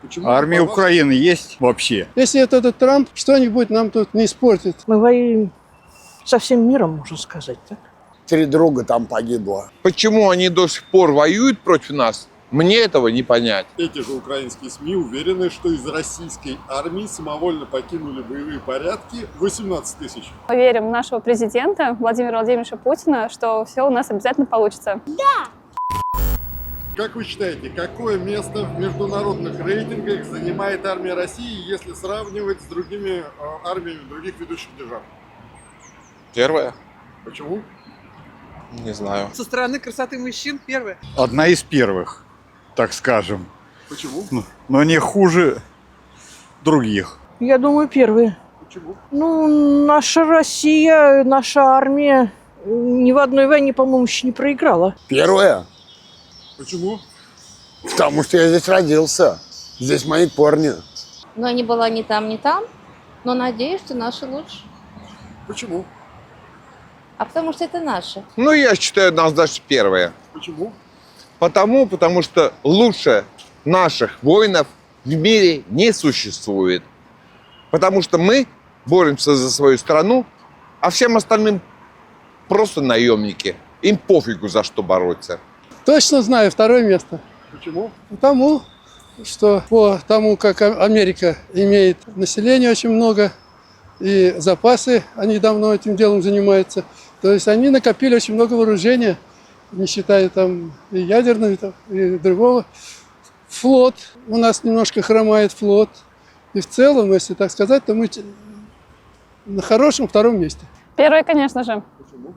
Почему? Армия Украины есть вообще? Если этот Трамп что-нибудь нам тут не испортит. Мы воюем со всем миром, можно сказать, так? 3 друга там погибло. Почему они до сих пор воюют против нас, мне этого не понять. Эти же украинские СМИ уверены, что из российской армии самовольно покинули боевые порядки 18 тысяч. Мы верим в нашего президента Владимира Владимировича Путина, что все у нас обязательно получится. Как вы считаете, какое место в международных рейтингах занимает армия России, если сравнивать с другими армиями других ведущих держав? Первое? Почему? Не знаю. Со стороны красоты мужчин первое. Одна из первых, так скажем. Почему? Но не хуже других. Я думаю, первые. Почему? Ну, наша Россия, наша армия ни в одной войне, по-моему, еще не проиграла. Первое, Почему? потому что я здесь родился. Здесь мои корни. Но не была ни там, но надеюсь, что наши лучше. Почему? А потому что это наши. Ну, я считаю, однозначно первое. Почему? Потому что лучше наших воинов в мире не существует. Потому что мы боремся за свою страну, а всем остальным просто наемники. Им пофигу, за что бороться. Точно знаю второе место. Почему? Потому что по тому, как Америка имеет население очень много, и запасы, они давно этим делом занимаются. То есть они накопили очень много вооружения, не считая там и ядерного, и другого. Флот, у нас немножко хромает флот. И в целом, если так сказать, то мы на хорошем втором месте. Первое, конечно же. Почему?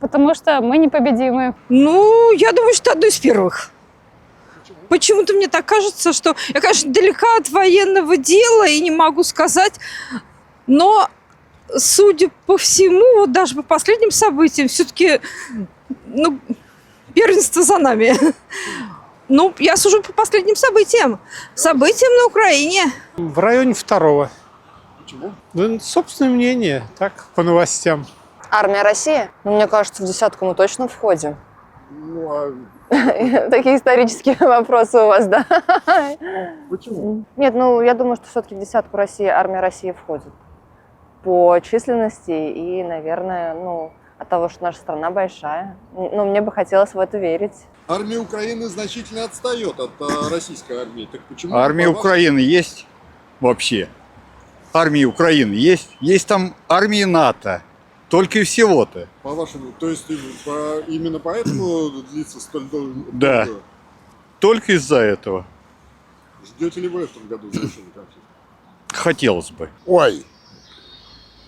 Потому что мы непобедимы. Ну, я думаю, что одно из первых. Почему-то мне так кажется, что я, конечно, далека от военного дела и не могу сказать, но, судя по всему, вот даже по последним событиям, все-таки, ну, первенство за нами. Ну, я сужу по последним событиям. Событиям на Украине. В районе второго. Почему? Ну, собственное мнение, так, по новостям. Армия России? Ну, мне кажется, в десятку мы точно входим. Ну, а Такие исторические вопросы у вас, да? почему? Нет, ну, я думаю, что все-таки в десятку России, армия России входит. По численности и, наверное, ну, от того, что наша страна большая. Ну, мне бы хотелось в это верить. Армия Украины значительно отстает от российской армии. Так почему? Армия Украины есть вообще? Армия Украины есть? Есть там армия НАТО. Только и всего-то. По-вашему, то есть именно поэтому длится столь долго? Да. Только из-за этого. Ждете ли вы в этом году завершения конфликта? Хотелось бы. Ой,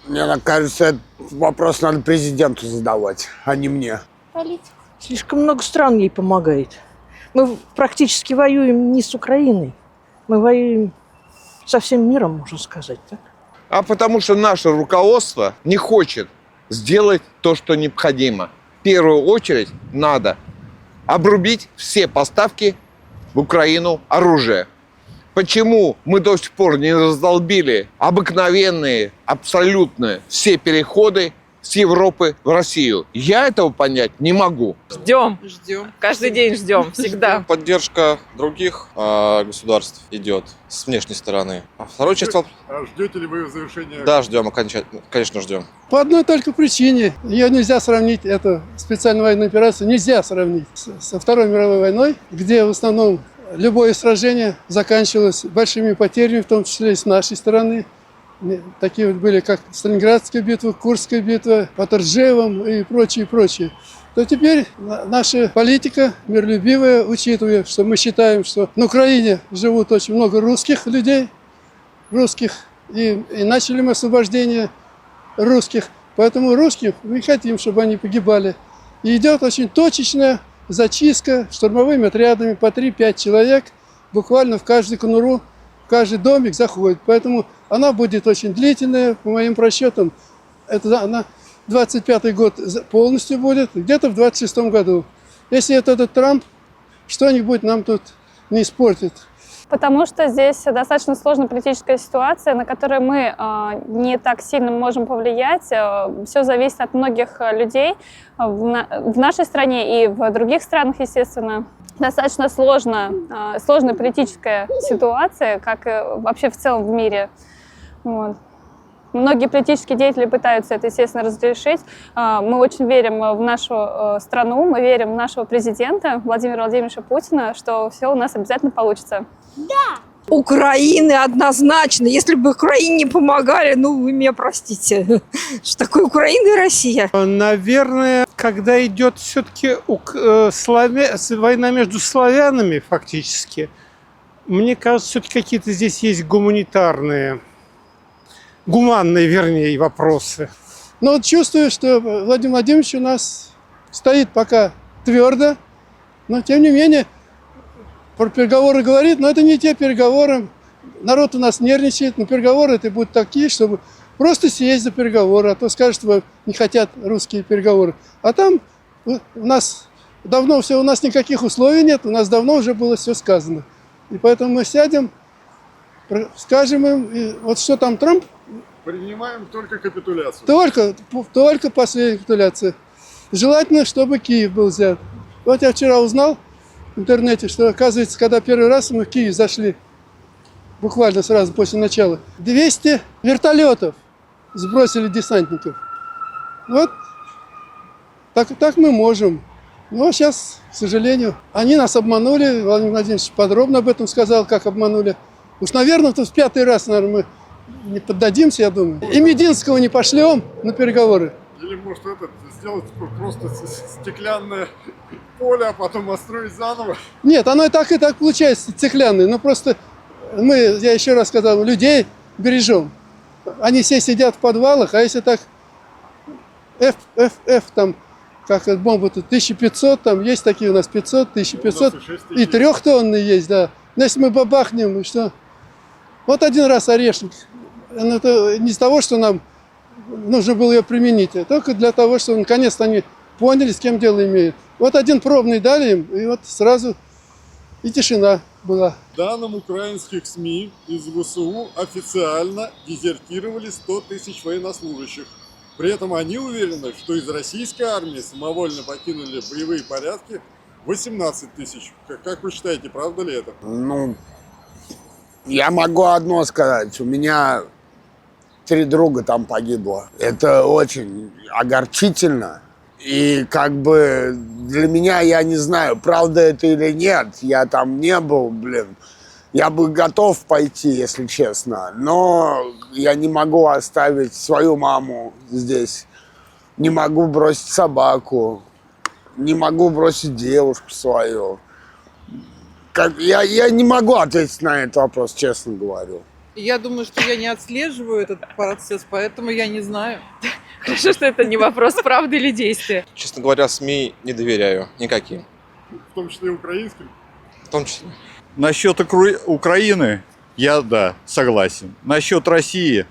мне кажется, этот вопрос надо президенту задавать, а не мне. Политика. Слишком много стран ей помогает. Мы практически воюем не с Украиной. Мы воюем со всем миром, можно сказать, так? А потому что наше руководство не хочет сделать то, что необходимо. В первую очередь надо обрубить все поставки в Украину оружия. Почему мы до сих пор не раздолбили обыкновенные, абсолютно все переходы с Европы в Россию? Я этого понять не могу. Ждем. Каждый день ждем, всегда. Поддержка других государств идет с внешней стороны. А второй часть А ждете ли вы завершения? да, ждем, окончательно, конечно, ждем. По одной только причине. Ее нельзя сравнить, эту специальную военную операцию, нельзя сравнить со Второй мировой войной, где в основном любое сражение заканчивалось большими потерями, в том числе и с нашей стороны. Такие вот были, как Сталинградская битва, Курская битва, под Ржевом и прочее, прочее. То теперь наша политика миролюбивая, учитывая, что мы считаем, что на Украине живут очень много русских людей, и начали мы освобождение русских. Поэтому русских мы хотим, чтобы они погибали. И идет очень точечная зачистка штурмовыми отрядами по 3-5 человек, буквально в каждую конуру, в каждый домик заходит. Поэтому она будет очень длительная, по моим расчетам. Это она 25-й год полностью будет, где-то в 26-м году. Если этот Трамп что-нибудь нам тут не испортит. Потому что здесь достаточно сложная политическая ситуация, на которую мы не так сильно можем повлиять. Все зависит от многих людей в нашей стране и в других странах, естественно. Достаточно сложная политическая ситуация, как и вообще в целом в мире. Вот. Многие политические деятели пытаются это, естественно, разрешить. Мы очень верим в нашу страну, мы верим в нашего президента Владимира Владимировича Путина, что все у нас обязательно получится. Да! Украины однозначно. Если бы Украине не помогали, ну, вы меня простите. Что такое Украина и Россия? Наверное, когда идет все-таки война между славянами, фактически, мне кажется, все-таки какие-то здесь есть гуманные, вернее, вопросы. Но вот чувствую, что Владимир Владимирович у нас стоит пока твердо, но тем не менее про переговоры говорит, но это не те переговоры. Народ у нас нервничает, но переговоры это будут такие, чтобы просто сесть за переговоры, а то скажут, что не хотят русские переговоры. А там у нас давно все, у нас никаких условий нет, у нас давно уже было все сказано. И поэтому мы сядем, скажем им, и вот что там Трамп. Принимаем только капитуляцию. Только последняя капитуляция. Желательно, чтобы Киев был взят. Вот я вчера узнал в интернете, что, оказывается, когда первый раз мы в Киев зашли, буквально сразу после начала, 200 вертолетов сбросили десантников. Вот так мы можем. Но сейчас, к сожалению, они нас обманули. Владимир Владимирович подробно об этом сказал, как обманули. Уж, наверное, в 5-й раз, наверное, мы не поддадимся, я думаю. И Мединского не пошлем на переговоры. Или может сделать просто стеклянное поле, а потом отстроить заново? Нет, оно и так получается стеклянное. Но просто я еще раз сказал, людей бережем. Они все сидят в подвалах, а если так F там, как бомбы тут 1500, там есть такие у нас 500, 1500, и 3-тонные есть, да. Но если мы бабахнем, что? Вот один раз орешник. Это не из того, что нам нужно было ее применить, а только для того, что наконец-то они поняли, с кем дело имеют. Вот один пробный дали им, и вот сразу и тишина была. Данным украинских СМИ из ВСУ официально дезертировали 100 тысяч военнослужащих. При этом они уверены, что из российской армии самовольно покинули боевые порядки 18 тысяч. Как вы считаете, правда ли это? Ну, я могу одно сказать. У меня 3 друга там погибло. Это очень огорчительно. И как бы для меня, я не знаю, правда это или нет. Я там не был, Я бы готов пойти, если честно. Но я не могу оставить свою маму здесь. Не могу бросить собаку. Не могу бросить девушку свою. Я не могу ответить на этот вопрос, честно говорю. Я думаю, что я не отслеживаю этот процесс, поэтому я не знаю. Хорошо, что это не вопрос правды или действия. Честно говоря, СМИ не доверяю никаким. В том числе и украинским? В том числе. Насчет Украины я, да, согласен. Насчет России,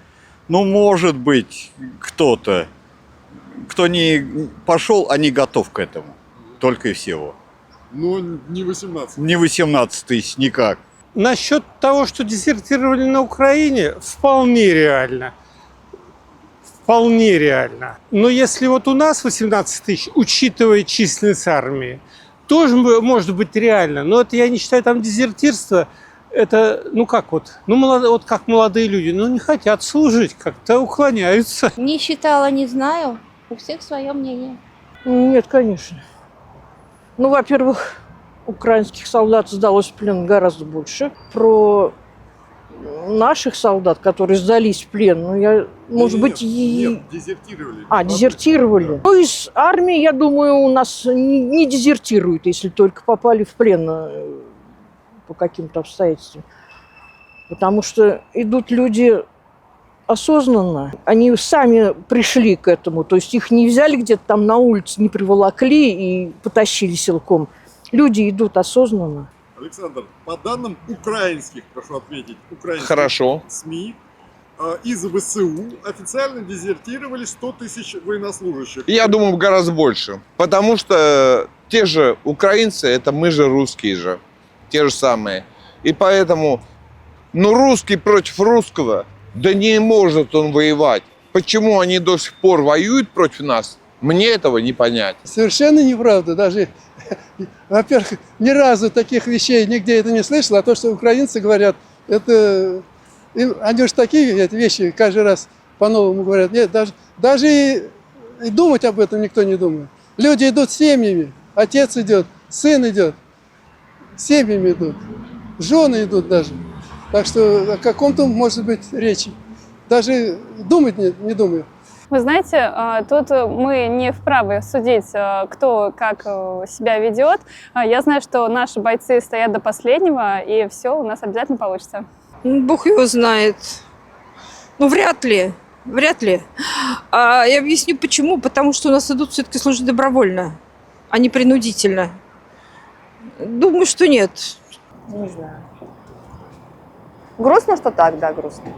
ну, может быть, кто-то, кто не пошел, а не готов к этому. Только и всего. Но не 18. Не 18 тысяч, никак. Насчет того, что дезертировали на Украине, вполне реально. Вполне реально. Но если вот у нас 18 тысяч, учитывая численность армии, тоже может быть реально. Но это я не считаю там дезертирство. Это, вот как молодые люди, не хотят служить, как-то уклоняются. Не считала, не знаю. У всех свое мнение. Нет, конечно. Ну, во-первых, украинских солдат сдалось в плен гораздо больше. Про наших солдат, которые сдались в плен, Нет, дезертировали. Дезертировали. Да. Ну, из армии, я думаю, у нас не дезертируют, если только попали в плен по каким-то обстоятельствам. Потому что идут люди осознанно. Они сами пришли к этому. То есть их не взяли где-то там на улице, не приволокли и потащили силком. Люди идут осознанно. Александр, по данным украинских, прошу ответить, украинских Хорошо. СМИ, из ВСУ официально дезертировали 100 тысяч военнослужащих. Я думаю, гораздо больше. Потому что те же украинцы, это мы же русские же. Те же самые. И поэтому, ну, русский против русского, да не может он воевать. Почему они до сих пор воюют против нас, мне этого не понять. Совершенно неправда. Даже, во-первых, ни разу таких вещей нигде это не слышал, а то, что украинцы говорят, это... Они уж такие эти вещи каждый раз по-новому говорят. Нет, даже и думать об этом никто не думает. Люди идут семьями. Отец идет, сын идет. Семьями идут. Жены идут даже. Так что о каком-то, может быть, речи. Даже думать не думаю. Вы знаете, тут мы не вправе судить, кто как себя ведет. Я знаю, что наши бойцы стоят до последнего, и все у нас обязательно получится. Бог его знает. Ну, вряд ли. Вряд ли. Я объясню почему. Потому что у нас идут все-таки служить добровольно, а не принудительно. Думаю, что нет. Не знаю. Грустно, что так, да, грустно.